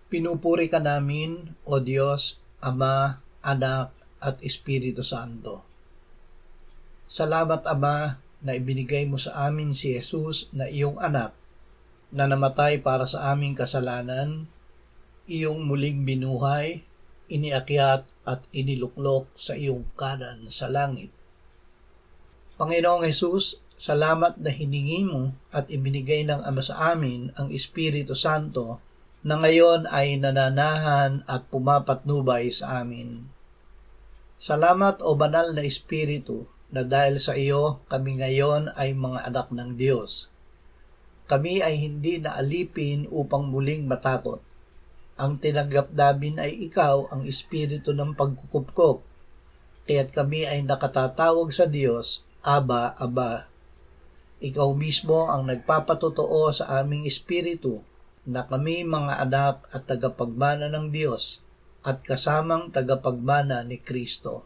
Pinupuri ka namin, O Diyos, Ama, Anak, at Espiritu Santo. Salamat, Ama, na ibinigay mo sa amin si Jesus na iyong anak, na namatay para sa aming kasalanan, iyong muling binuhay, iniakyat at iniluklok sa iyong kanan sa langit. Panginoong Jesus, salamat na hiningi mo at ibinigay ng Ama sa amin ang Espiritu Santo na ngayon ay nananahan at pumapatnubay sa amin. Salamat o banal na Espiritu na dahil sa iyo kami ngayon ay mga anak ng Diyos. Kami ay hindi naalipin upang muling matakot. Ang tinanggap namin ay ikaw ang Espiritu ng pagkukupkop, kaya't kami ay nakatatawag sa Diyos, Aba, Aba. Ikaw mismo ang nagpapatotoo sa aming espiritu na kami mga anak at tagapagmana ng Diyos at kasamang tagapagmana ni Kristo.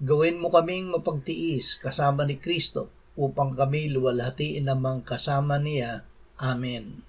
Gawin mo kaming mapagtiis kasama ni Kristo upang kami luwalhatiin namang kasama niya. Amen.